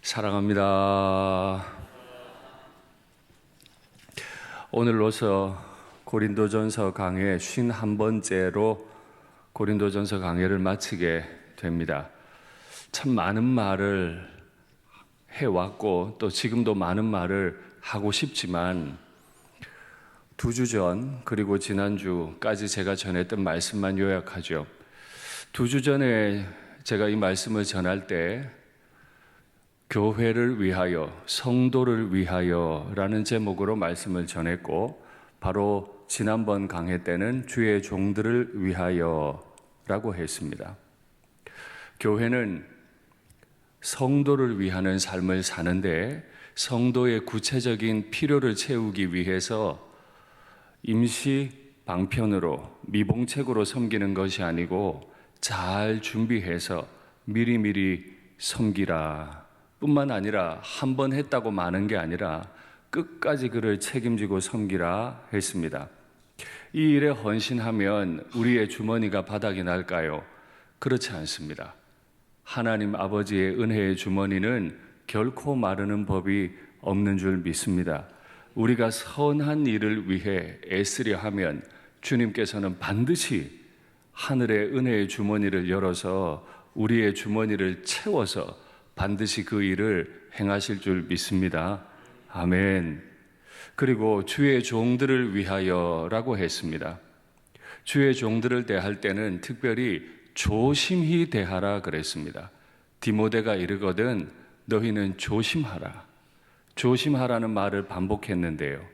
사랑합니다. 오늘로서 고린도전서 강해 51번째로 고린도전서 강해를 마치게 됩니다. 참 많은 말을 해왔고 또 지금도 많은 말을 하고 싶지만 2주 전 그리고 지난주까지 제가 전했던 말씀만 요약하죠. 2주 전에 제가 이 말씀을 전할 때 교회를 위하여, 성도를 위하여 라는 제목으로 말씀을 전했고, 바로 지난번 강해 때는 주의 종들을 위하여 라고 했습니다. 교회는 성도를 위하는 삶을 사는데 성도의 구체적인 필요를 채우기 위해서 임시 방편으로 미봉책으로 섬기는 것이 아니고 잘 준비해서 미리미리 섬기라 뿐만 아니라 한 번 했다고 마는 게 아니라 끝까지 그를 책임지고 섬기라 했습니다. 이 일에 헌신하면 우리의 주머니가 바닥이 날까요? 그렇지 않습니다. 하나님 아버지의 은혜의 주머니는 결코 마르는 법이 없는 줄 믿습니다. 우리가 선한 일을 위해 애쓰려 하면 주님께서는 반드시 하늘의 은혜의 주머니를 열어서 우리의 주머니를 채워서 반드시 그 일을 행하실 줄 믿습니다. 아멘. 그리고 주의 종들을 위하여라고 했습니다. 주의 종들을 대할 때는 특별히 조심히 대하라 그랬습니다. 디모데가 이르거든 너희는 조심하라. 조심하라는 말을 반복했는데요.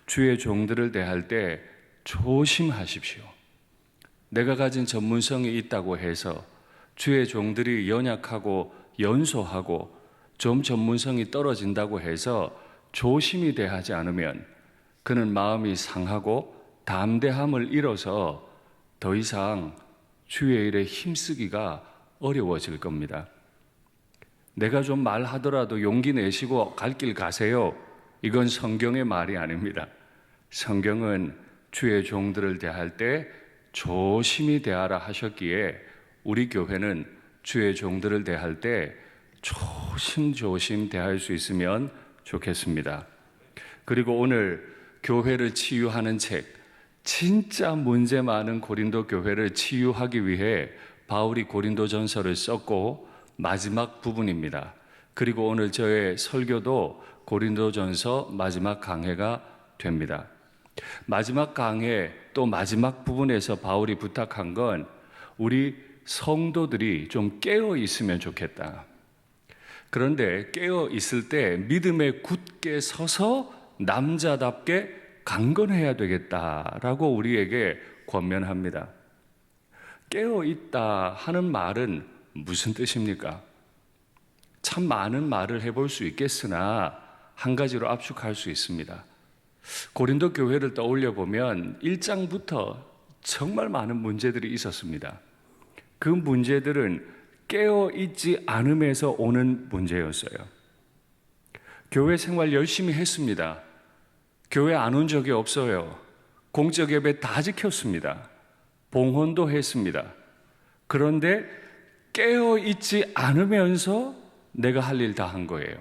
주의 종들을 대할 때 조심하십시오. 내가 가진 전문성이 있다고 해서 주의 종들이 연약하고 연소하고 좀 전문성이 떨어진다고 해서 조심히 대하지 않으면 그는 마음이 상하고 담대함을 잃어서 더 이상 주의 일에 힘쓰기가 어려워질 겁니다. 내가 좀 말하더라도 용기 내시고 갈 길 가세요. 이건 성경의 말이 아닙니다. 성경은 주의 종들을 대할 때 조심히 대하라 하셨기에 우리 교회는 주의 종들을 대할 때 조심조심 대할 수 있으면 좋겠습니다. 그리고 오늘 교회를 치유하는 책, 진짜 문제 많은 고린도 교회를 치유하기 위해 바울이 고린도전서를 썼고 마지막 부분입니다. 그리고 오늘 저의 설교도 고린도전서 마지막 강해가 됩니다. 마지막 강해 또 마지막 부분에서 바울이 부탁한 건 우리 성도들이 좀 깨어 있으면 좋겠다. 그런데 깨어 있을 때 믿음에 굳게 서서 남자답게 강건해야 되겠다라고 우리에게 권면합니다. 깨어 있다 하는 말은 무슨 뜻입니까? 참 많은 말을 해볼 수 있겠으나 한 가지로 압축할 수 있습니다. 고린도 교회를 떠올려 보면 1장부터 정말 많은 문제들이 있었습니다. 그 문제들은 깨어있지 않음에서 오는 문제였어요. 교회 생활 열심히 했습니다. 교회 안 온 적이 없어요. 공적 예배 다 지켰습니다. 봉헌도 했습니다. 그런데 깨어있지 않으면서 내가 할 일 다 한 거예요.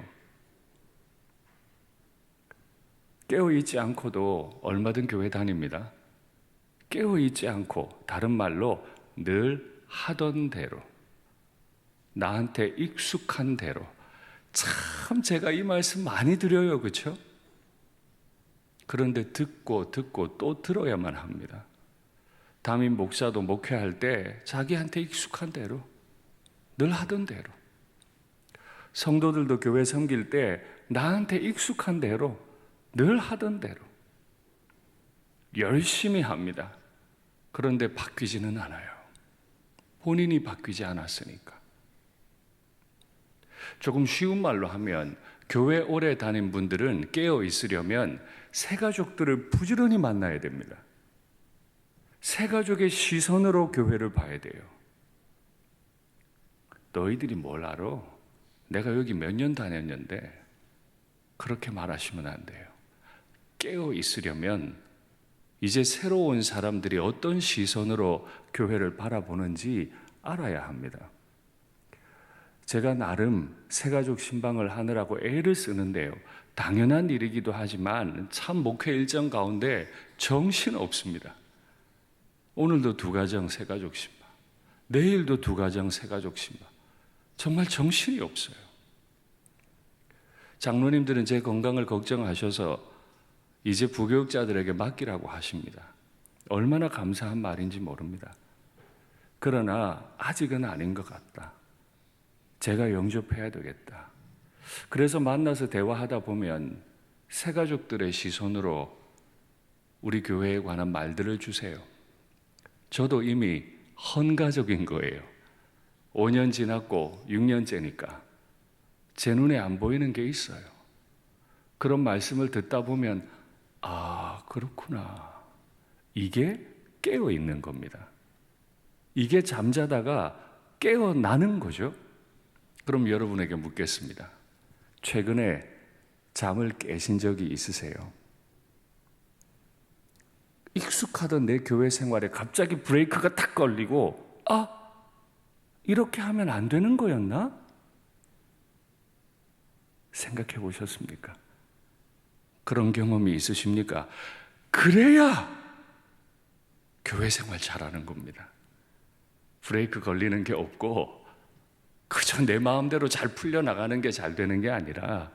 깨어있지 않고도 얼마든 교회 다닙니다. 깨어있지 않고 다른 말로 늘 하던 대로 나한테 익숙한 대로 참 제가 이 말씀 많이 드려요. 그렇죠? 그런데 듣고 또 들어야만 합니다. 담임 목사도 목회할 때 자기한테 익숙한 대로 늘 하던 대로 성도들도 교회 섬길 때 나한테 익숙한 대로 늘 하던 대로 열심히 합니다. 그런데 바뀌지는 않아요. 본인이 바뀌지 않았으니까. 조금 쉬운 말로 하면 교회 오래 다닌 분들은 깨어 있으려면 새 가족들을 부지런히 만나야 됩니다. 새 가족의 시선으로 교회를 봐야 돼요. 너희들이 뭘 알아? 내가 여기 몇 년 다녔는데 그렇게 말하시면 안 돼요. 깨어 있으려면 이제 새로운 사람들이 어떤 시선으로 교회를 바라보는지 알아야 합니다. 제가 나름 새가족 신방을 하느라고 애를 쓰는데요. 당연한 일이기도 하지만 참 목회 일정 가운데 정신 없습니다. 오늘도 2가정 새가족 신방, 내일도 2가정 새가족 신방. 정말 정신이 없어요. 장로님들은 제 건강을 걱정하셔서 이제 부교육자들에게 맡기라고 하십니다. 얼마나 감사한 말인지 모릅니다. 그러나 아직은 아닌 것 같다. 제가 영접해야 되겠다. 그래서 만나서 대화하다 보면 새가족들의 시선으로 우리 교회에 관한 말들을 주세요. 저도 이미 헌가족인 거예요. 5년 지났고 6년째니까 제 눈에 안 보이는 게 있어요. 그런 말씀을 듣다 보면 아, 그렇구나. 이게 깨어 있는 겁니다. 이게 잠자다가 깨어나는 거죠. 그럼 여러분에게 묻겠습니다. 최근에 잠을 깨신 적이 있으세요? 익숙하던 내 교회 생활에 갑자기 브레이크가 탁 걸리고 아, 이렇게 하면 안 되는 거였나? 생각해 보셨습니까? 그런 경험이 있으십니까? 그래야 교회 생활 잘하는 겁니다. 브레이크 걸리는 게 없고 그저 내 마음대로 잘 풀려나가는 게 잘 되는 게 아니라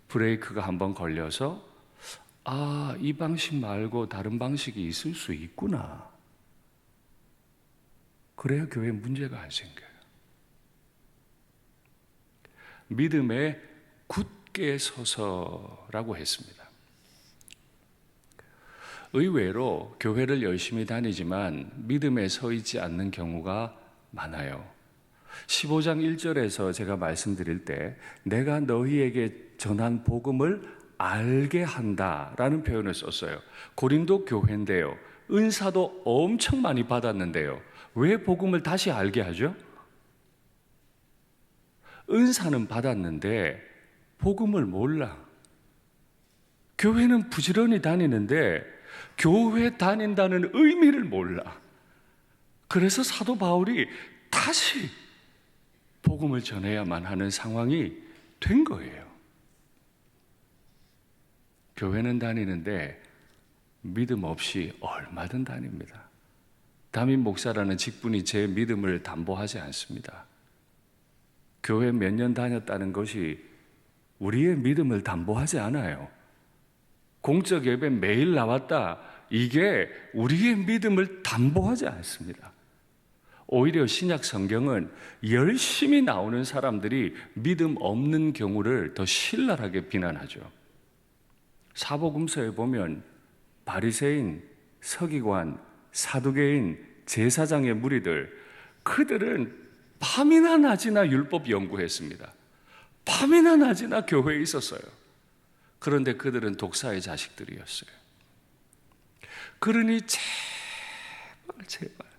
브레이크가 한번 걸려서 아, 이 방식 말고 다른 방식이 있을 수 있구나. 그래야 교회에 문제가 안 생겨요. 믿음에 굳게 서서라고 했습니다. 의외로 교회를 열심히 다니지만 믿음에 서 있지 않는 경우가 많아요. 15장 1절에서 제가 말씀드릴 때 내가 너희에게 전한 복음을 알게 한다라는 표현을 썼어요. 고린도 교회인데요. 은사도 엄청 많이 받았는데요. 왜 복음을 다시 알게 하죠? 은사는 받았는데 복음을 몰라. 교회는 부지런히 다니는데 교회 다닌다는 의미를 몰라. 그래서 사도 바울이 다시 복음을 전해야만 하는 상황이 된 거예요. 교회는 다니는데 믿음 없이 얼마든 다닙니다. 담임 목사라는 직분이 제 믿음을 담보하지 않습니다. 교회 몇 년 다녔다는 것이 우리의 믿음을 담보하지 않아요. 공적 예배 매일 나왔다. 이게 우리의 믿음을 담보하지 않습니다. 오히려 신약 성경은 열심히 나오는 사람들이 믿음 없는 경우를 더 신랄하게 비난하죠. 사복음서에 보면 바리새인, 서기관, 사두개인, 제사장의 무리들, 그들은 밤이나 낮이나 율법 연구했습니다. 밤이나 낮이나 교회에 있었어요. 그런데 그들은 독사의 자식들이었어요. 그러니 제발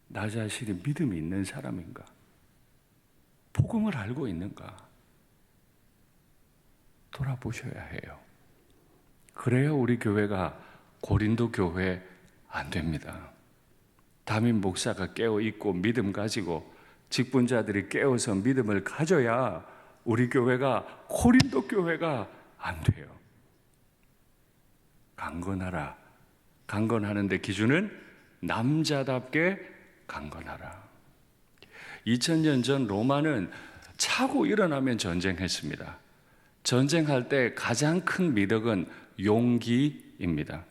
나 자신이 믿음이 있는 사람인가? 복음을 알고 있는가? 돌아보셔야 해요. 그래야 우리 교회가 고린도 교회 안 됩니다. 담임 목사가 깨어 있고 믿음 가지고 직분자들이 깨어서 믿음을 가져야 우리 교회가 고린도 교회가 안 돼요. 강건하라. 강건하는데 기준은 남자답게 강건하라. 2000년 전 로마는 차고 일어나면 전쟁했습니다. 전쟁할 때 가장 큰 미덕은 용기입니다.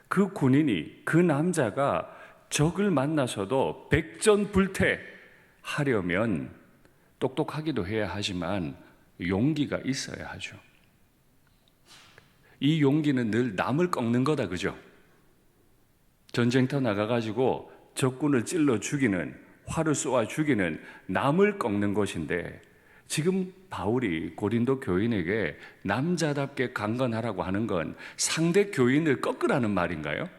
그 군인이, 그 남자가 적을 만나서도 백전불태하려면 똑똑하기도 해야 하지만 용기가 있어야 하죠. 이 용기는 늘 남을 꺾는 거다, 그죠? 전쟁터 나가가지고 적군을 찔러 죽이는, 활을 쏘아 죽이는 남을 꺾는 것인데 지금 바울이 고린도 교인에게 남자답게 강건하라고 하는 건 상대 교인을 꺾으라는 말인가요?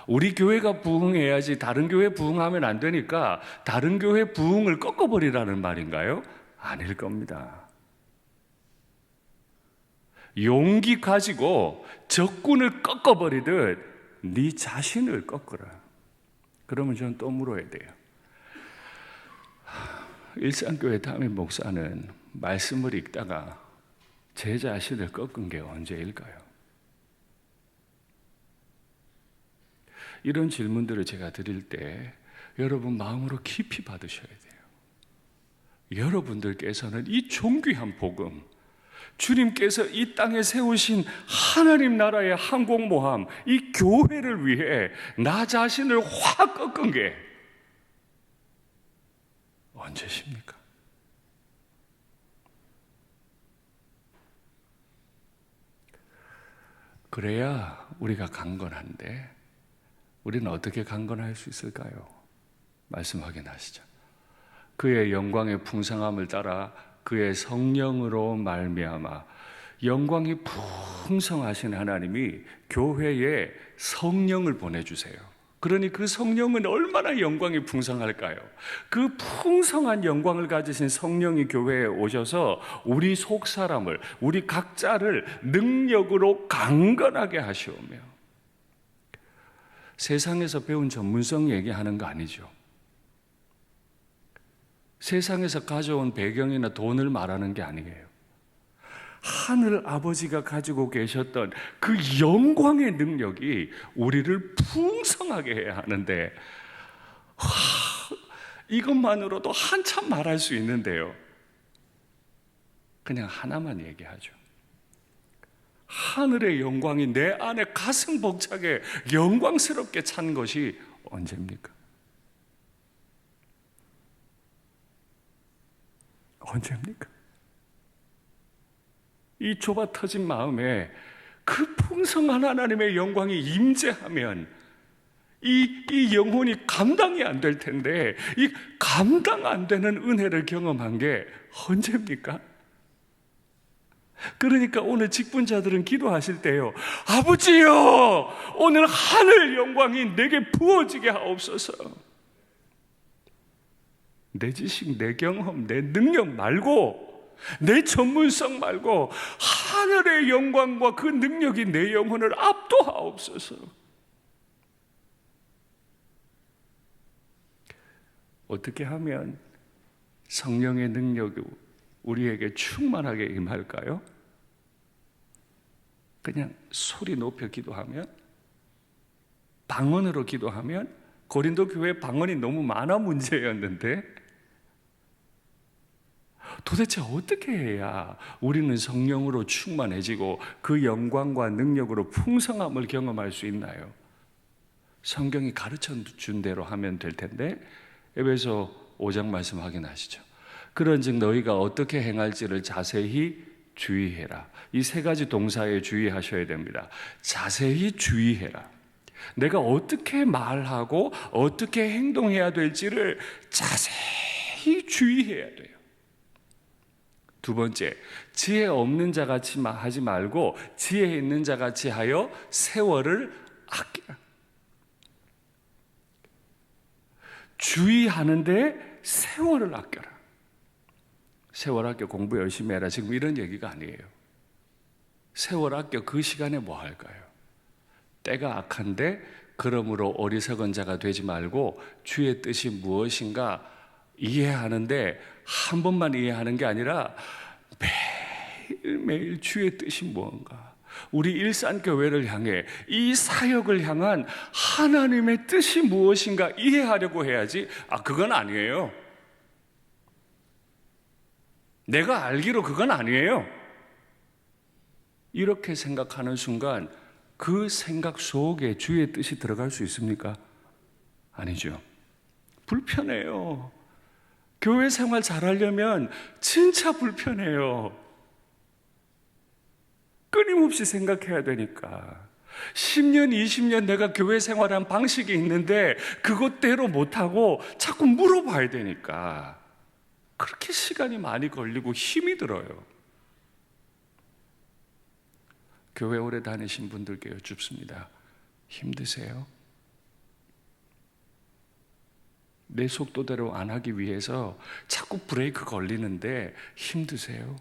우리 교회가 부흥해야지 다른 교회 부흥하면 안 되니까 다른 교회 부흥을 꺾어버리라는 말인가요? 아닐 겁니다. 용기 가지고 적군을 꺾어버리듯 네 자신을 꺾어라. 그러면 저는 또 물어야 돼요. 일산교회 담임 목사는 말씀을 읽다가 제 자신을 꺾은 게 언제일까요? 이런 질문들을 제가 드릴 때 여러분 마음으로 깊이 받으셔야 돼요. 여러분들께서는 이 존귀한 복음, 주님께서 이 땅에 세우신 하나님 나라의 항공모함, 이 교회를 위해 나 자신을 확 꺾은 게 언제십니까? 그래야 우리가 강건한데 우리는 어떻게 강건할 수 있을까요? 말씀 확인하시죠. 그의 영광의 풍성함을 따라 그의 성령으로 말미암아, 영광이 풍성하신 하나님이 교회에 성령을 보내주세요. 그러니 그 성령은 얼마나 영광이 풍성할까요? 그 풍성한 영광을 가지신 성령이 교회에 오셔서 우리 속사람을, 우리 각자를 능력으로 강건하게 하시오며, 세상에서 배운 전문성 얘기하는 거 아니죠. 세상에서 가져온 배경이나 돈을 말하는 게 아니에요. 하늘 아버지가 가지고 계셨던 그 영광의 능력이 우리를 풍성하게 해야 하는데, 이것만으로도 한참 말할 수 있는데요, 그냥 하나만 얘기하죠. 하늘의 영광이 내 안에 가슴 벅차게 영광스럽게 찬 것이 언제입니까? 언제입니까? 이 좁아 터진 마음에 그 풍성한 하나님의 영광이 임재하면 이 영혼이 감당이 안 될 텐데, 이 감당 안 되는 은혜를 경험한 게 언제입니까? 그러니까 오늘 직분자들은 기도하실 때요, 아버지요, 오늘 하늘 영광이 내게 부어지게 하옵소서. 내 지식, 내 경험, 내 능력 말고, 내 전문성 말고 하늘의 영광과 그 능력이 내 영혼을 압도하옵소서. 어떻게 하면 성령의 능력이 우리에게 충만하게 임할까요? 그냥 소리 높여 기도하면, 방언으로 기도하면, 고린도 교회 방언이 너무 많아 문제였는데, 도대체 어떻게 해야 우리는 성령으로 충만해지고 그 영광과 능력으로 풍성함을 경험할 수 있나요? 성경이 가르쳐 준 대로 하면 될 텐데, 에베소 5장 말씀 확인하시죠. 그런즉 너희가 어떻게 행할지를 자세히 주의해라. 이 세 가지 동사에 주의하셔야 됩니다. 자세히 주의해라. 내가 어떻게 말하고 어떻게 행동해야 될지를 자세히 주의해야 돼요. 두 번째, 지혜 없는 자 같이 하지 말고 지혜 있는 자 같이 하여 세월을 아끼라. 주의하는데 세월을 아껴라. 세월 아껴 공부 열심히 해라, 지금 이런 얘기가 아니에요. 세월 아껴 그 시간에 뭐 할까요? 때가 악한데 그러므로 어리석은 자가 되지 말고 주의 뜻이 무엇인가 이해하는데, 한 번만 이해하는 게 아니라 매일매일 주의 뜻이 무언가, 우리 일산교회를 향해 이 사역을 향한 하나님의 뜻이 무엇인가 이해하려고 해야지, 그건 아니에요. 내가 알기로 그건 아니에요. 이렇게 생각하는 순간 그 생각 속에 주의 뜻이 들어갈 수 있습니까? 아니죠. 불편해요. 교회 생활 잘하려면 진짜 불편해요. 끊임없이 생각해야 되니까. 10년, 20년 내가 교회 생활한 방식이 있는데 그것대로 못하고 자꾸 물어봐야 되니까 그렇게 시간이 많이 걸리고 힘이 들어요. 교회 오래 다니신 분들께 여쭙습니다. 힘드세요? 내 속도대로 안 하기 위해서 자꾸 브레이크 걸리는데 힘드세요?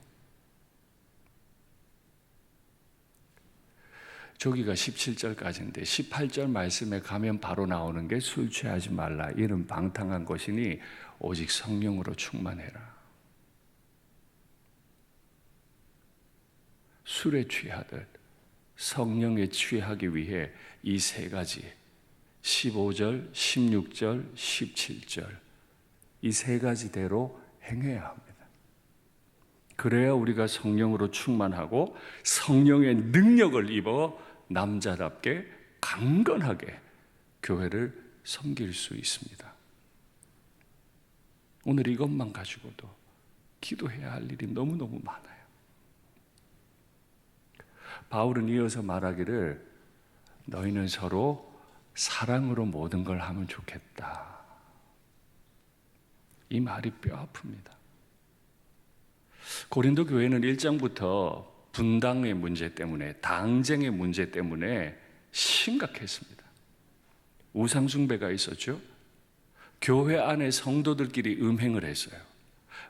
저기가 17절까지인데 18절 말씀에 가면 바로 나오는 게 술 취하지 말라. 이는 방탕한 것이니 오직 성령으로 충만해라. 술에 취하듯 성령에 취하기 위해 이 세 가지 15절, 16절, 17절 이 세 가지대로 행해야 합니다. 그래야 우리가 성령으로 충만하고 성령의 능력을 입어 남자답게 강건하게 교회를 섬길 수 있습니다. 오늘 이것만 가지고도 기도해야 할 일이 너무너무 많아요. 바울은 이어서 말하기를 너희는 서로 사랑으로 모든 걸 하면 좋겠다. 이 말이 뼈 아픕니다. 고린도 교회는 1장부터 분당의 문제 때문에, 당쟁의 문제 때문에 심각했습니다. 우상숭배가 있었죠. 교회 안에 성도들끼리 음행을 했어요.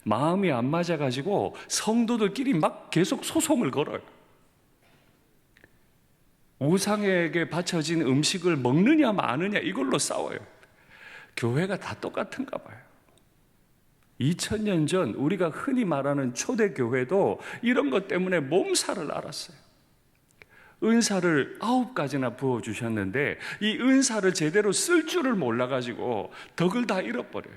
마음이 안 맞아가지고 성도들끼리 막 계속 소송을 걸어요. 우상에게 바쳐진 음식을 먹느냐 마느냐 이걸로 싸워요. 교회가 다 똑같은가 봐요. 2000년 전 우리가 흔히 말하는 초대교회도 이런 것 때문에 몸살을 앓았어요. 은사를 9가지나 부어주셨는데 이 은사를 제대로 쓸 줄을 몰라가지고 덕을 다 잃어버려요.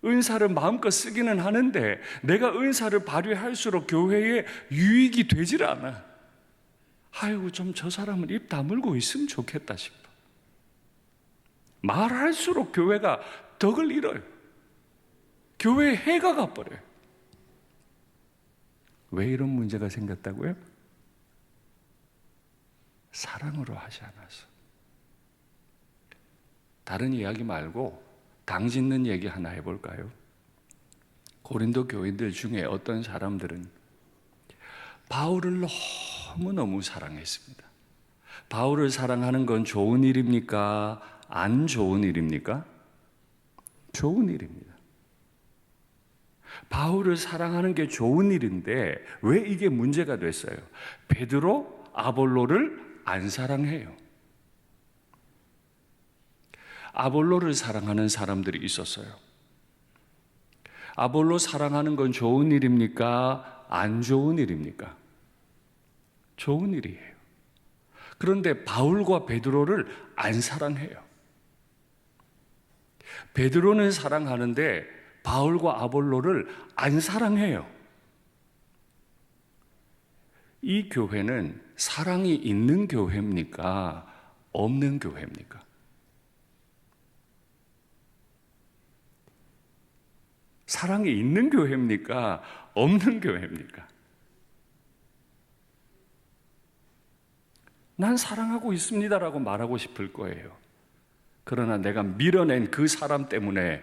은사를 마음껏 쓰기는 하는데 내가 은사를 발휘할수록 교회에 유익이 되질 않아. 아이고 좀 저 사람은 입 다물고 있으면 좋겠다 싶어. 말할수록 교회가 덕을 잃어요. 교회에 해가 가버려요. 왜 이런 문제가 생겼다고요? 사랑으로 하지 않아서. 다른 이야기 말고 당 짓는 얘기 하나 해볼까요? 고린도 교인들 중에 어떤 사람들은 바울을 너무너무 사랑했습니다. 바울을 사랑하는 건 좋은 일입니까? 안 좋은 일입니까? 좋은 일입니다. 바울을 사랑하는 게 좋은 일인데 왜 이게 문제가 됐어요? 베드로, 아볼로를 안 사랑해요. 아볼로를 사랑하는 사람들이 있었어요. 아볼로 사랑하는 건 좋은 일입니까? 안 좋은 일입니까? 좋은 일이에요. 그런데 바울과 베드로를 안 사랑해요. 베드로는 사랑하는데 바울과 아볼로를 안 사랑해요. 이 교회는 사랑이 있는 교회입니까? 없는 교회입니까? 사랑이 있는 교회입니까? 없는 교회입니까? 난 사랑하고 있습니다라고 말하고 싶을 거예요. 그러나 내가 밀어낸 그 사람 때문에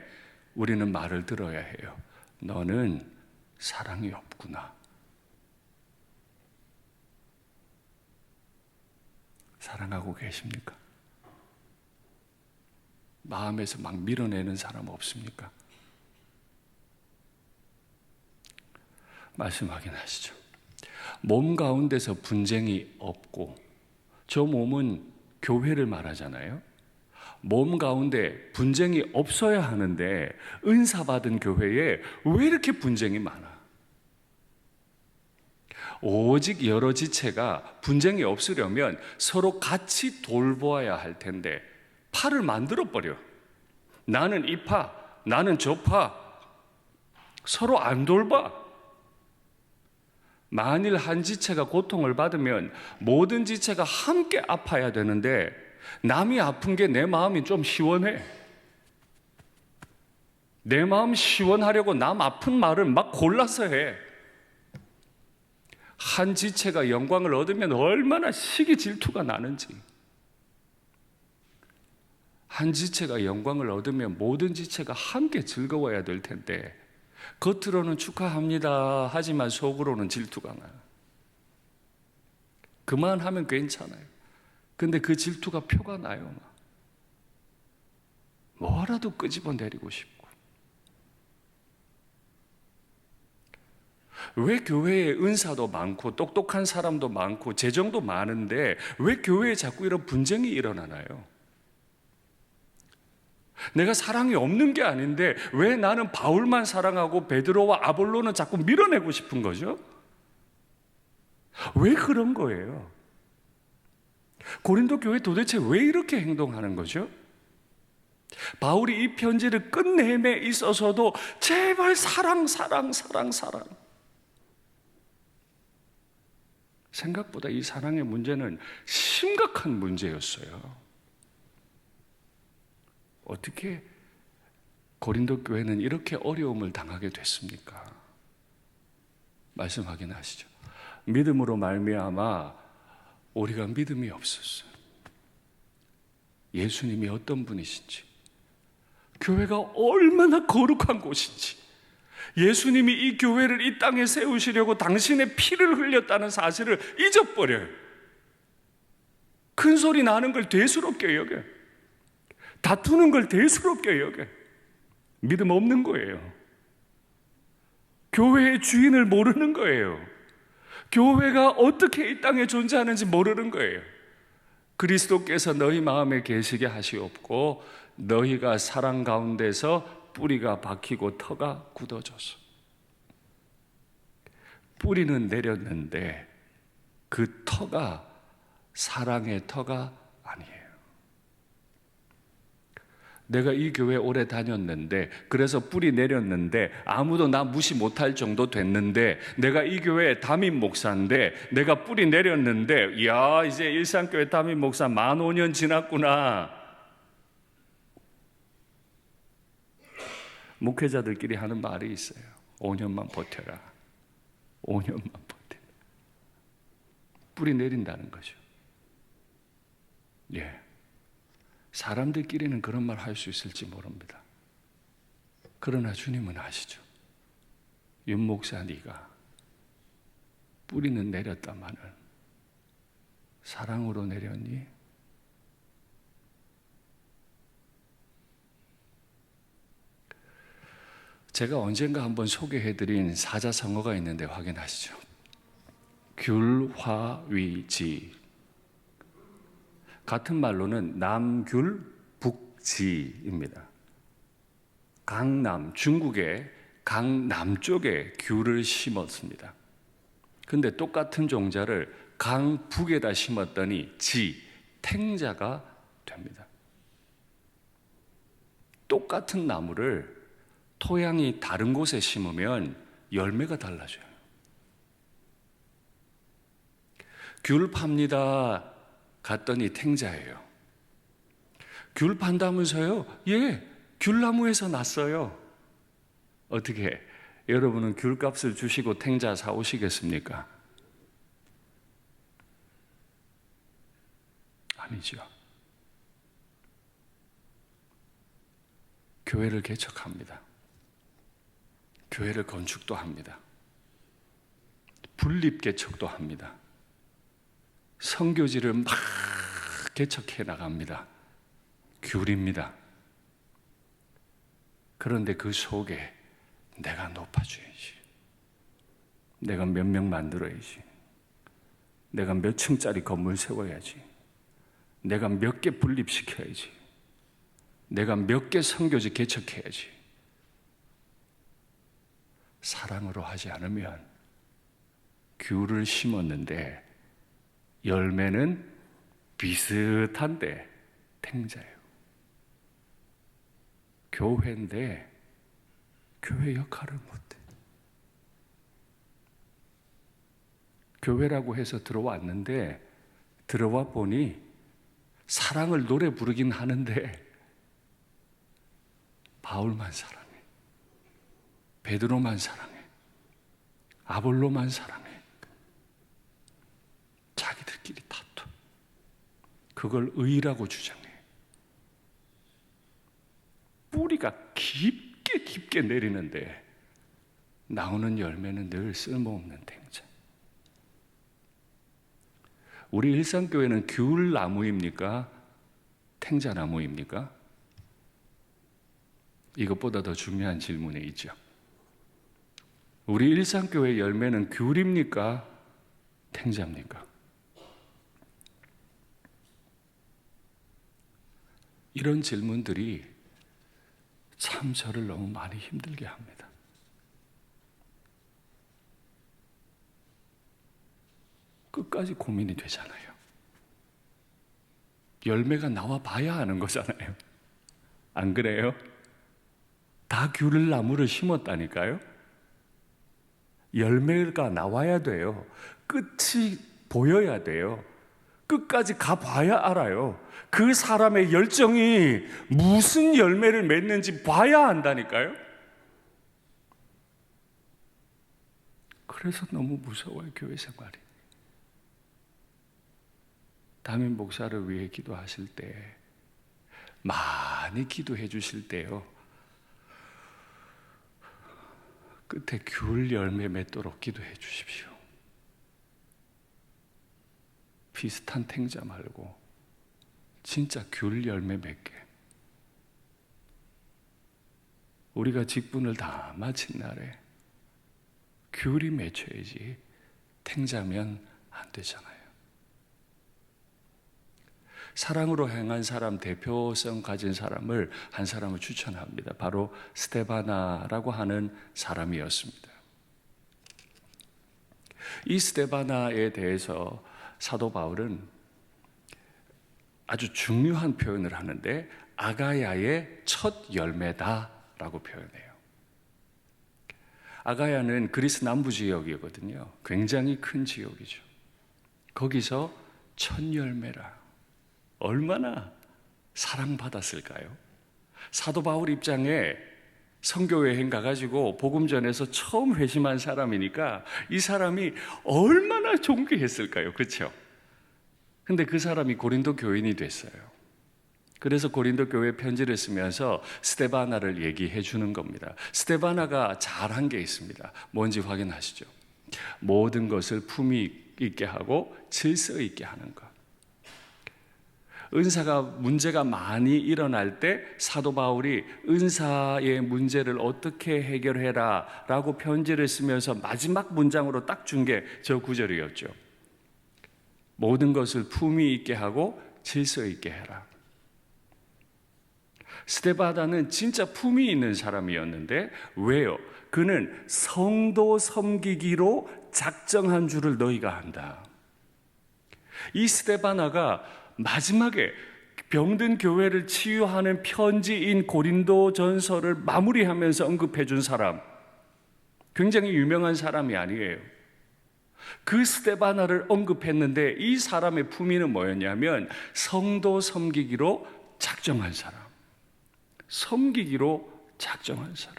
우리는 말을 들어야 해요. 너는 사랑이 없구나. 사랑하고 계십니까? 마음에서 막 밀어내는 사람 없습니까? 말씀 확인하시죠. 몸 가운데서 분쟁이 없고, 저 몸은 교회를 말하잖아요. 몸 가운데 분쟁이 없어야 하는데 은사 받은 교회에 왜 이렇게 분쟁이 많아? 오직 여러 지체가 분쟁이 없으려면 서로 같이 돌보아야 할 텐데 파를 만들어 버려. 나는 이 파, 나는 저 파. 서로 안 돌봐. 만일 한 지체가 고통을 받으면 모든 지체가 함께 아파야 되는데 남이 아픈 게 내 마음이 좀 시원해. 내 마음 시원하려고 남 아픈 말을 막 골라서 해. 한 지체가 영광을 얻으면 얼마나 시기 질투가 나는지. 한 지체가 영광을 얻으면 모든 지체가 함께 즐거워야 될 텐데 겉으로는 축하합니다 하지만 속으로는 질투가 나요. 그만하면 괜찮아요. 근데 그 질투가 표가 나요. 뭐라도 끄집어내리고 싶고. 왜 교회에 은사도 많고 똑똑한 사람도 많고 재정도 많은데 왜 교회에 자꾸 이런 분쟁이 일어나나요? 내가 사랑이 없는 게 아닌데 왜 나는 바울만 사랑하고 베드로와 아볼로는 자꾸 밀어내고 싶은 거죠? 왜 그런 거예요? 고린도 교회 도대체 왜 이렇게 행동하는 거죠? 바울이 이 편지를 끝내에 있어서도 제발 사랑. 생각보다 이 사랑의 문제는 심각한 문제였어요. 어떻게 고린도 교회는 이렇게 어려움을 당하게 됐습니까? 말씀 확인하시죠. 믿음으로 말미암아 우리가 믿음이 없었어요. 예수님이 어떤 분이신지, 교회가 얼마나 거룩한 곳인지, 예수님이 이 교회를 이 땅에 세우시려고 당신의 피를 흘렸다는 사실을 잊어버려요. 큰 소리 나는 걸 대수롭게 여겨요. 다투는 걸 대수롭게 여겨요. 믿음 없는 거예요. 교회의 주인을 모르는 거예요. 교회가 어떻게 이 땅에 존재하는지 모르는 거예요. 그리스도께서 너희 마음에 계시게 하시옵고 너희가 사랑 가운데서 뿌리가 박히고 터가 굳어져서. 뿌리는 내렸는데 그 터가 사랑의 터가 아니에요. 내가 이 교회 오래 다녔는데, 그래서 뿌리 내렸는데 아무도 나 무시 못할 정도 됐는데, 내가 이 교회 담임 목사인데 내가 뿌리 내렸는데, 이야 이제 일산교회 담임 목사 만 5년 지났구나. 목회자들끼리 하는 말이 있어요. 5년만 버텨라. 5년만 버텨라. 뿌리 내린다는 거죠. 예. 사람들끼리는 그런 말 할 수 있을지 모릅니다. 그러나 주님은 아시죠. 윤 목사 네가 뿌리는 내렸다마는 사랑으로 내렸니? 제가 언젠가 한번 소개해드린 사자성어가 있는데 확인하시죠. 귤화위지. 같은 말로는 남귤 북지입니다. 강남, 중국의 강남쪽에 귤을 심었습니다. 근데 똑같은 종자를 강북에다 심었더니 탱자가 됩니다. 똑같은 나무를 토양이 다른 곳에 심으면 열매가 달라져요. 귤 팝니다 갔더니 탱자예요. 귤 판다면서요? 예, 귤나무에서 났어요. 어떻게 여러분은 귤값을 주시고 탱자 사오시겠습니까? 아니죠. 교회를 개척합니다. 교회를 건축도 합니다. 분립 개척도 합니다. 선교지를 막 개척해 나갑니다. 귤입니다. 그런데 그 속에 내가 높아져야지. 내가 몇 명 만들어야지. 내가 몇 층짜리 건물 세워야지. 내가 몇 개 분립시켜야지. 내가 몇 개 선교지 개척해야지. 사랑으로 하지 않으면 귤을 심었는데 열매는 비슷한데 탱자예요. 교회인데 교회 역할을 못해. 교회라고 해서 들어왔는데 들어와 보니 사랑을 노래 부르긴 하는데 바울만 사랑해. 베드로만 사랑해. 아볼로만 사랑해. 자기들끼리 다퉈. 그걸 의라고 주장해. 뿌리가 깊게 내리는데 나오는 열매는 늘 쓸모없는 탱자. 우리 일산교회는 귤나무입니까? 탱자나무입니까? 이것보다 더 중요한 질문이 있죠. 우리 일상교회 열매는 귤입니까? 탱자입니까? 이런 질문들이 참 저를 너무 많이 힘들게 합니다. 끝까지 고민이 되잖아요. 열매가 나와 봐야 하는 거잖아요. 안 그래요? 다 귤을 나무를 심었다니까요. 열매가 나와야 돼요. 끝이 보여야 돼요. 끝까지 가봐야 알아요. 그 사람의 열정이 무슨 열매를 맺는지 봐야 한다니까요. 그래서 너무 무서워요, 교회 생활이. 담임 목사를 위해 기도하실 때, 많이 기도해 주실 때요, 끝에 귤 열매 맺도록 기도해 주십시오. 비슷한 탱자 말고 진짜 귤 열매 맺게. 우리가 직분을 다 마친 날에 귤이 맺혀야지 탱자면 안 되잖아요. 사랑으로 행한 사람, 대표성 가진 사람을 한 사람을 추천합니다. 바로 스데바나라고 하는 사람이었습니다. 이 스데바나에 대해서 사도 바울은 아주 중요한 표현을 하는데, 아가야의 첫 열매다라고 표현해요. 아가야는 그리스 남부 지역이거든요. 굉장히 큰 지역이죠. 거기서 첫 열매라. 얼마나 사랑받았을까요? 사도 바울 입장에 선교여행 가가지고 복음 전해서 처음 회심한 사람이니까 이 사람이 얼마나 존귀했을까요? 그렇죠? 근데 그 사람이 고린도 교인이 됐어요. 그래서 고린도 교회에 편지를 쓰면서 스데바나를 얘기해 주는 겁니다. 스데바나가 잘한 게 있습니다. 뭔지 확인하시죠? 모든 것을 품위 있게 하고 질서 있게 하는 것. 은사가 문제가 많이 일어날 때 사도 바울이 은사의 문제를 어떻게 해결해라 라고 편지를 쓰면서 마지막 문장으로 딱 준 게 저 구절이었죠. 모든 것을 품위 있게 하고 질서 있게 해라. 스데바나는 진짜 품위 있는 사람이었는데, 왜요? 그는 성도 섬기기로 작정한 줄을 너희가 안다. 이 스데바나가 마지막에 병든 교회를 치유하는 편지인 고린도전서를 마무리하면서 언급해 준 사람, 굉장히 유명한 사람이 아니에요. 그 스데바나를 언급했는데 이 사람의 품위는 뭐였냐면 성도 섬기기로 작정한 사람, 섬기기로 작정한 사람,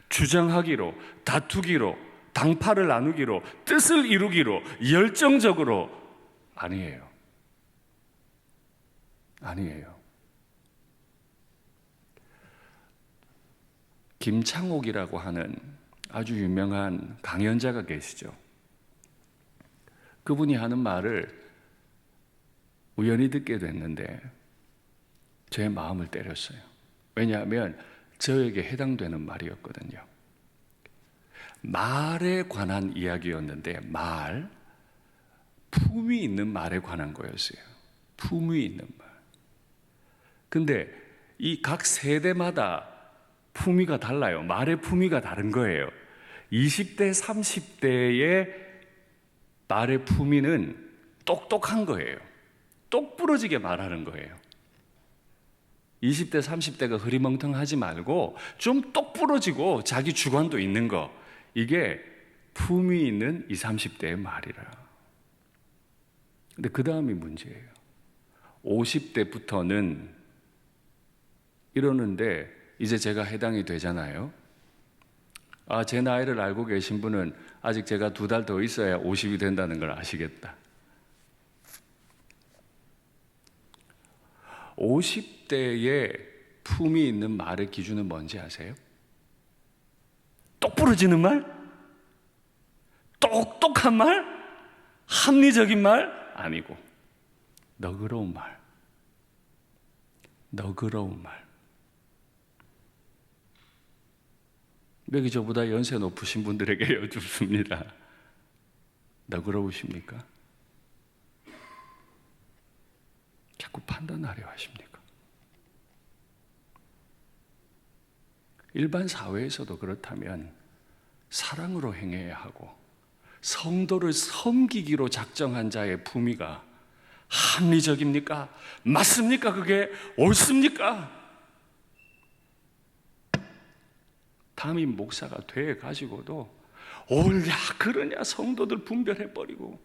주장하기로, 다투기로, 당파를 나누기로, 뜻을 이루기로, 열정적으로 아니에요. 아니에요. 김창옥이라고 하는 아주 유명한 강연자가 계시죠. 그분이 하는 말을 우연히 듣게 됐는데 제 마음을 때렸어요. 왜냐하면 저에게 해당되는 말이었거든요. 말에 관한 이야기였는데, 품위 있는 말에 관한 거였어요. 품위 있는 말. 근데 이 각 세대마다 품위가 달라요. 말의 품위가 다른 거예요. 20대, 30대의 말의 품위는 똑똑한 거예요. 똑부러지게 말하는 거예요. 20대, 30대가 흐리멍텅하지 말고 좀 똑부러지고 자기 주관도 있는 거. 이게 품위 있는 20, 30대의 말이라. 근데 그 다음이 문제예요. 50대부터는 이러는데 이제 제가 해당이 되잖아요. 제 나이를 알고 계신 분은 아직 제가 2달 더 있어야 50이 된다는 걸 아시겠다. 50대의 품이 있는 말의 기준은 뭔지 아세요? 똑부러지는 말? 똑똑한 말? 합리적인 말? 아니고 너그러운 말. 너그러운 말. 여기 저보다 연세 높으신 분들에게 여쭙습니다. 너그러우십니까? 자꾸 판단하려 하십니까? 일반 사회에서도 그렇다면 사랑으로 행해야 하고 성도를 섬기기로 작정한 자의 품위가 합리적입니까? 맞습니까? 그게 옳습니까? 담임 목사가 돼 가지고도 옳냐 그러냐 성도들 분별해버리고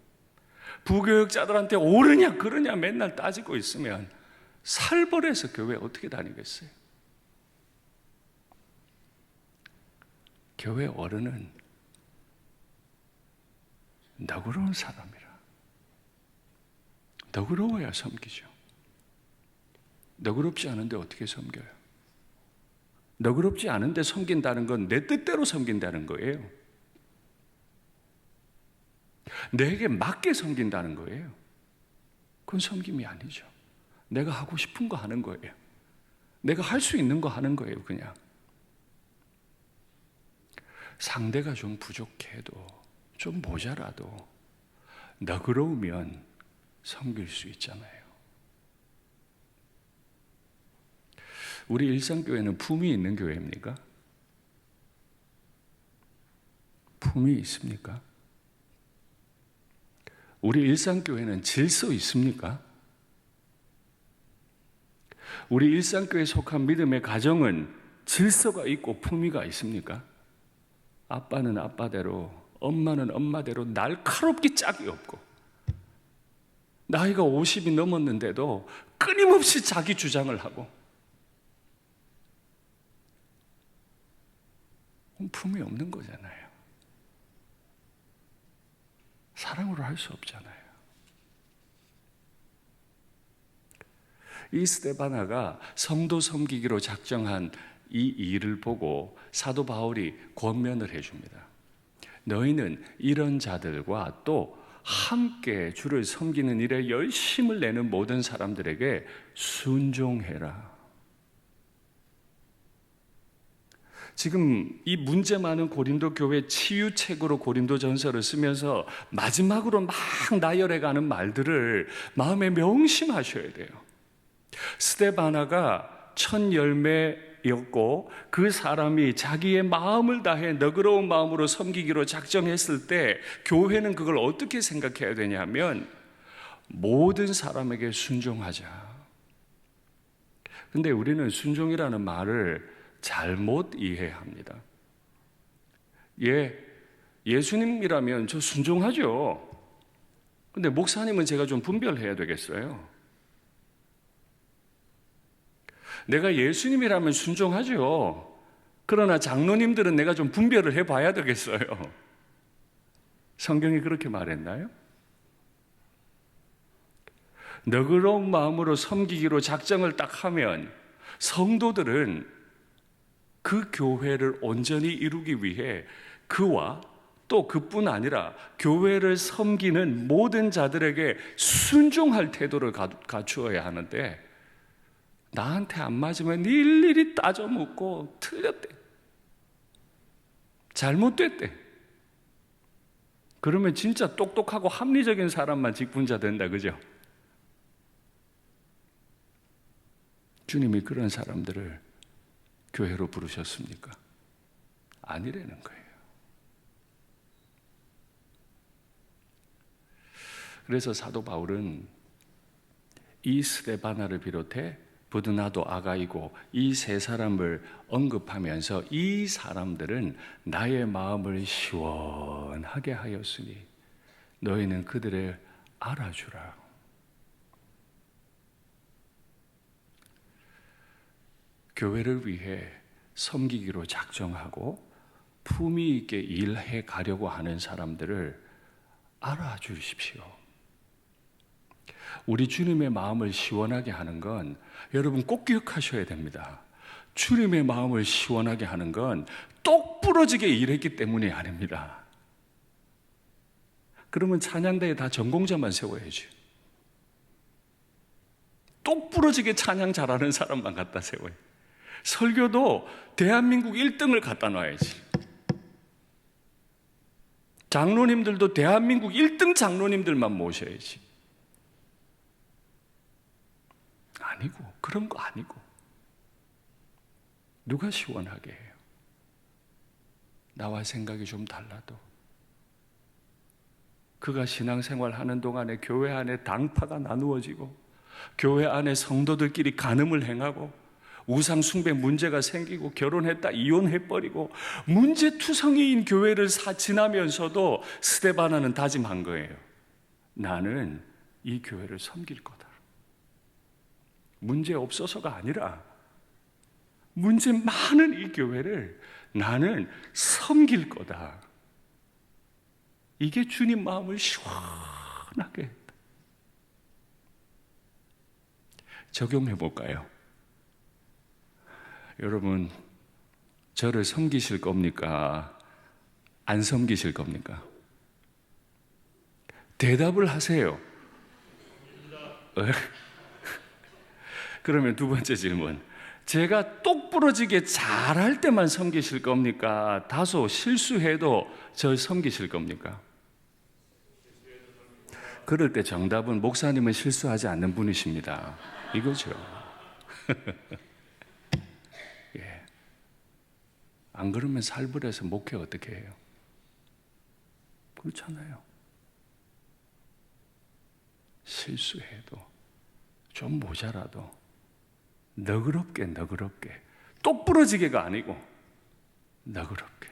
부교육자들한테 옳으냐 그러냐 맨날 따지고 있으면 살벌해서 교회 어떻게 다니겠어요? 교회 어른은 너그러운 사람이라. 너그러워야 섬기죠. 너그럽지 않은데 어떻게 섬겨요? 너그럽지 않은데 섬긴다는 건 내 뜻대로 섬긴다는 거예요. 내게 맞게 섬긴다는 거예요. 그건 섬김이 아니죠. 내가 하고 싶은 거 하는 거예요. 내가 할 수 있는 거 하는 거예요, 그냥. 상대가 좀 부족해도, 좀 모자라도 너그러우면 섬길 수 있잖아요. 우리 일상교회는 품이 있는 교회입니까? 품이 있습니까? 우리 일상교회는 질서 있습니까? 우리 일상교회에 속한 믿음의 가정은 질서가 있고 품위가 있습니까? 아빠는 아빠대로, 엄마는 엄마대로 날카롭게 짝이 없고 나이가 50이 넘었는데도 끊임없이 자기 주장을 하고 품이 없는 거잖아요. 사랑으로 할 수 없잖아요. 이 스데바나가 성도 섬기기로 작정한 이 일을 보고 사도 바울이 권면을 해줍니다. 너희는 이런 자들과 또 함께 주를 섬기는 일에 열심을 내는 모든 사람들에게 순종해라. 지금 이 문제 많은 고린도 교회 치유책으로 고린도전서를 쓰면서 마지막으로 막 나열해가는 말들을 마음에 명심하셔야 돼요. 스데바나가 첫 열매였고 그 사람이 자기의 마음을 다해 너그러운 마음으로 섬기기로 작정했을 때 교회는 그걸 어떻게 생각해야 되냐면 모든 사람에게 순종하자. 근데 우리는 순종이라는 말을 잘못 이해합니다. 예수님이라면 저 순종하죠. 근데 목사님은 제가 좀 분별해야 되겠어요. 내가 예수님이라면 순종하죠. 그러나 장로님들은 내가 좀 분별을 해봐야 되겠어요. 성경이 그렇게 말했나요? 너그러운 마음으로 섬기기로 작정을 딱 하면 성도들은 그 교회를 온전히 이루기 위해 그와 또 그뿐 아니라 교회를 섬기는 모든 자들에게 순종할 태도를 갖추어야 하는데 나한테 안 맞으면 일일이 따져 묻고 틀렸대. 잘못됐대. 그러면 진짜 똑똑하고 합리적인 사람만 직분자 된다, 그죠? 주님이 그런 사람들을 교회로 부르셨습니까? 아니라는 거예요. 그래서 사도 바울은 이 스데바나를 비롯해 부드나도 아가이고 이 세 사람을 언급하면서 이 사람들은 나의 마음을 시원하게 하였으니 너희는 그들을 알아주라. 교회를 위해 섬기기로 작정하고 품위 있게 일해 가려고 하는 사람들을 알아주십시오. 우리 주님의 마음을 시원하게 하는 건 여러분 꼭 기억하셔야 됩니다. 주님의 마음을 시원하게 하는 건 똑 부러지게 일했기 때문이 아닙니다. 그러면 찬양대에 다 전공자만 세워야지. 똑 부러지게 찬양 잘하는 사람만 갖다 세워요. 설교도 대한민국 1등을 갖다 놔야지. 장로님들도 대한민국 1등 장로님들만 모셔야지. 아니고, 그런 거 아니고. 누가 시원하게 해요? 나와 생각이 좀 달라도. 그가 신앙생활 하는 동안에 교회 안에 당파가 나누어지고, 교회 안에 성도들끼리 간음을 행하고, 우상 숭배 문제가 생기고, 결혼했다 이혼해버리고, 문제투성이인 교회를 지나면서도 스데바나는 다짐한 거예요. 나는 이 교회를 섬길 거다. 문제 없어서가 아니라 문제 많은 이 교회를 나는 섬길 거다. 이게 주님 마음을 시원하게 했다. 적용해 볼까요? 여러분, 저를 섬기실 겁니까? 안 섬기실 겁니까? 대답을 하세요. 그러면 두 번째 질문. 제가 똑부러지게 잘할 때만 섬기실 겁니까? 다소 실수해도 절 섬기실 겁니까? 그럴 때 정답은 목사님은 실수하지 않는 분이십니다. 이거죠. 예. 안 그러면 살벌해서 목회 어떻게 해요? 그렇잖아요. 실수해도 좀 모자라도 너그럽게 똑부러지게가 아니고 너그럽게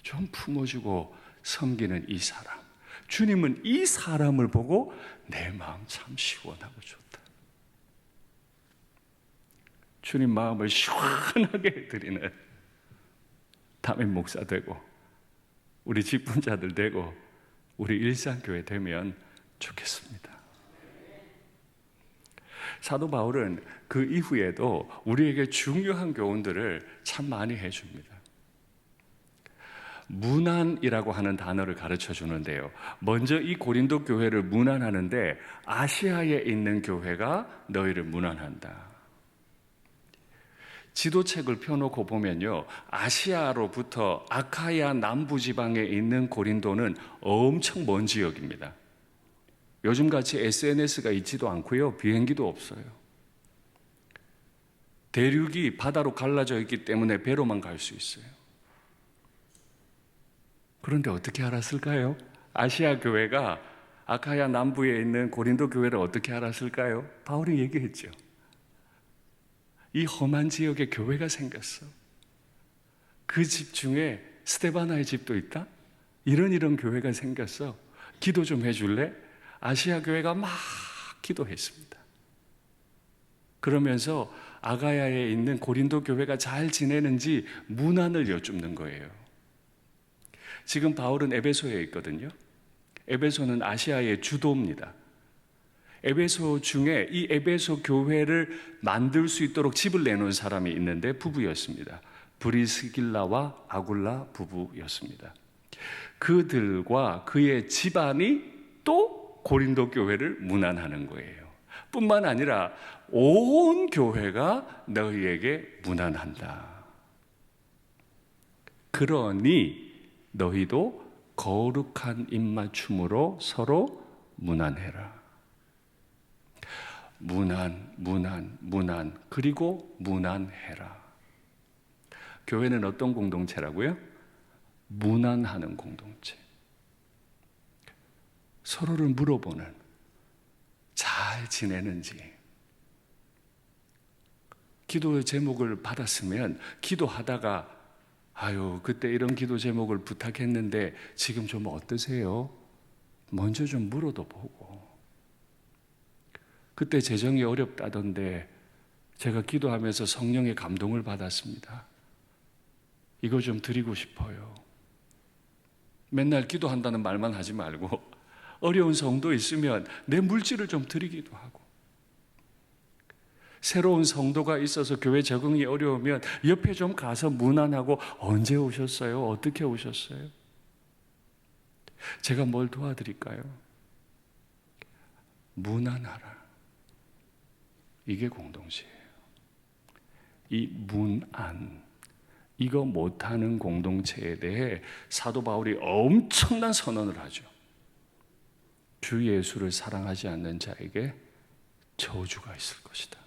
좀 품어주고 섬기는 이 사람. 주님은 이 사람을 보고 내 마음 참 시원하고 좋다. 주님 마음을 시원하게 해드리는 담임 목사 되고 우리 직분자들 되고 우리 일상교회 되면 좋겠습니다. 사도 바울은 그 이후에도 우리에게 중요한 교훈들을 참 많이 해줍니다. 문안이라고 하는 단어를 가르쳐 주는데요. 먼저 이 고린도 교회를 문안하는데 아시아에 있는 교회가 너희를 문안한다. 지도책을 펴놓고 보면요, 아시아로부터 아카야 남부지방에 있는 고린도는 엄청 먼 지역입니다. 요즘같이 SNS가 있지도 않고요, 비행기도 없어요. 대륙이 바다로 갈라져 있기 때문에 배로만 갈 수 있어요. 그런데 어떻게 알았을까요? 아시아 교회가 아카야 남부에 있는 고린도 교회를 어떻게 알았을까요? 바울이 얘기했죠. 이 험한 지역에 교회가 생겼어. 그 집 중에 스데바나의 집도 있다? 이런 교회가 생겼어. 기도 좀 해줄래? 아시아 교회가 막 기도했습니다. 그러면서 아가야에 있는 고린도 교회가 잘 지내는지 문안을 여쭙는 거예요. 지금 바울은 에베소에 있거든요. 에베소는 아시아의 주도입니다. 에베소 중에 이 에베소 교회를 만들 수 있도록 집을 내놓은 사람이 있는데 부부였습니다. 브리스길라와 아굴라 부부였습니다. 그들과 그의 집안이 또 고린도 교회를 문안하는 거예요. 뿐만 아니라 온 교회가 너희에게 문안한다. 그러니 너희도 거룩한 입맞춤으로 서로 문안해라. 문안, 그리고 문안해라. 교회는 어떤 공동체라고요? 문안하는 공동체. 서로를 물어보는, 잘 지내는지. 기도 제목을 받았으면 기도하다가 아유, 그때 이런 기도 제목을 부탁했는데 지금 좀 어떠세요? 먼저 좀 물어도 보고. 그때 재정이 어렵다던데 제가 기도하면서 성령의 감동을 받았습니다. 이거 좀 드리고 싶어요. 맨날 기도한다는 말만 하지 말고 어려운 성도 있으면 내 물질을 좀 드리기도 하고, 새로운 성도가 있어서 교회 적응이 어려우면 옆에 좀 가서 문안하고 언제 오셨어요? 어떻게 오셨어요? 제가 뭘 도와드릴까요? 문안하라. 이게 공동체예요. 이 문안, 이거 못하는 공동체에 대해 사도 바울이 엄청난 선언을 하죠. 주 예수를 사랑하지 않는 자에게 저주가 있을 것이다.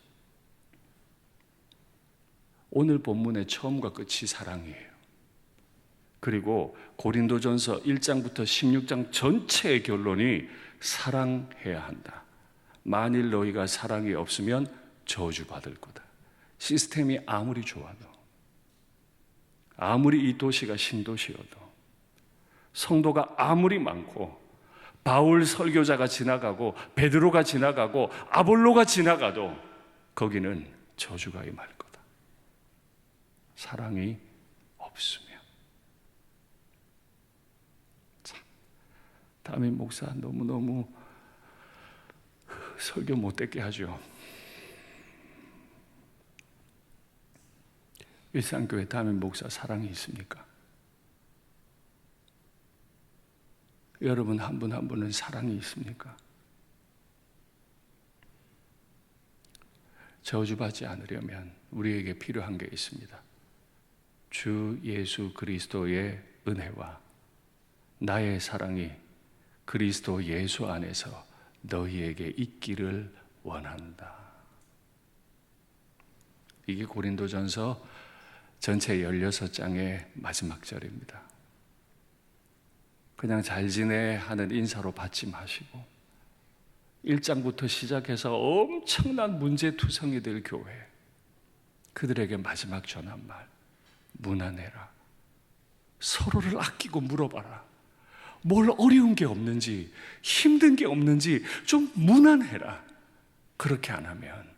오늘 본문의 처음과 끝이 사랑이에요. 그리고 고린도전서 1장부터 16장 전체의 결론이 사랑해야 한다. 만일 너희가 사랑이 없으면 저주받을 거다. 시스템이 아무리 좋아도, 아무리 이 도시가 신도시여도, 성도가 아무리 많고, 바울 설교자가 지나가고 베드로가 지나가고 아볼로가 지나가도 거기는 저주가 임할 거다. 사랑이 없으면. 참, 담임 목사 너무너무 설교 못됐게 하죠. 일산교회 담임 목사 사랑이 있습니까? 여러분 한 분 한 분은 사랑이 있습니까? 저주받지 않으려면 우리에게 필요한 게 있습니다. 주 예수 그리스도의 은혜와 나의 사랑이 그리스도 예수 안에서 너희에게 있기를 원한다. 이게 고린도전서 전체 16장의 마지막 절입니다. 그냥 잘 지내 하는 인사로 받지 마시고 1장부터 시작해서 엄청난 문제투성이 될 교회, 그들에게 마지막 전한 말, 문안해라. 서로를 아끼고 물어봐라. 뭘 어려운 게 없는지, 힘든 게 없는지 좀 문안해라. 그렇게 안 하면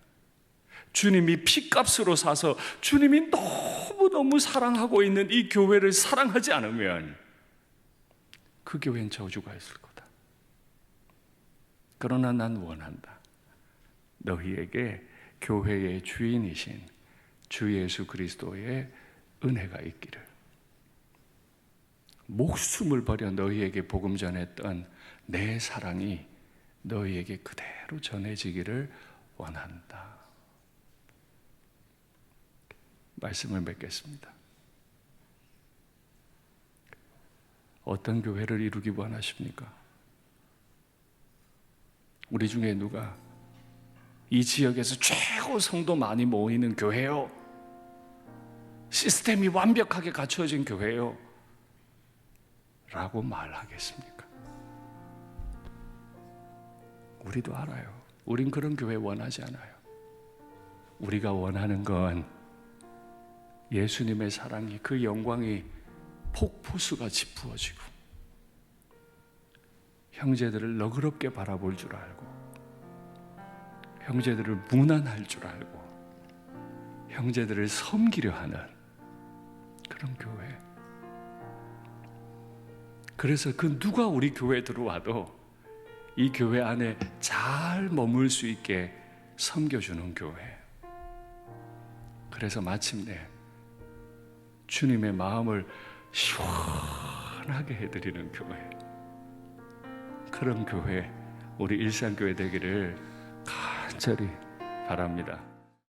주님이 피값으로 사서 주님이 너무너무 사랑하고 있는 이 교회를 사랑하지 않으면 그 교회는 저주가 있을 거다. 그러나 난 원한다. 너희에게 교회의 주인이신 주 예수 그리스도의 은혜가 있기를. 목숨을 버려 너희에게 복음 전했던 내 사랑이 너희에게 그대로 전해지기를 원한다. 말씀을 맺겠습니다. 어떤 교회를 이루기 원하십니까? 우리 중에 누가 이 지역에서 최고 성도 많이 모이는 교회요, 시스템이 완벽하게 갖춰진 교회요 라고 말하겠습니까? 우리도 알아요. 우린 그런 교회 원하지 않아요. 우리가 원하는 건 예수님의 사랑이, 그 영광이 폭포수같이 부어지고 형제들을 너그럽게 바라볼 줄 알고, 형제들을 문안할 줄 알고, 형제들을 섬기려 하는 그런 교회. 그래서 그 누가 우리 교회에 들어와도 이 교회 안에 잘 머물 수 있게 섬겨주는 교회. 그래서 마침내 주님의 마음을 시원하게 해드리는 교회, 그런 교회, 우리 일산교회 되기를 간절히 바랍니다.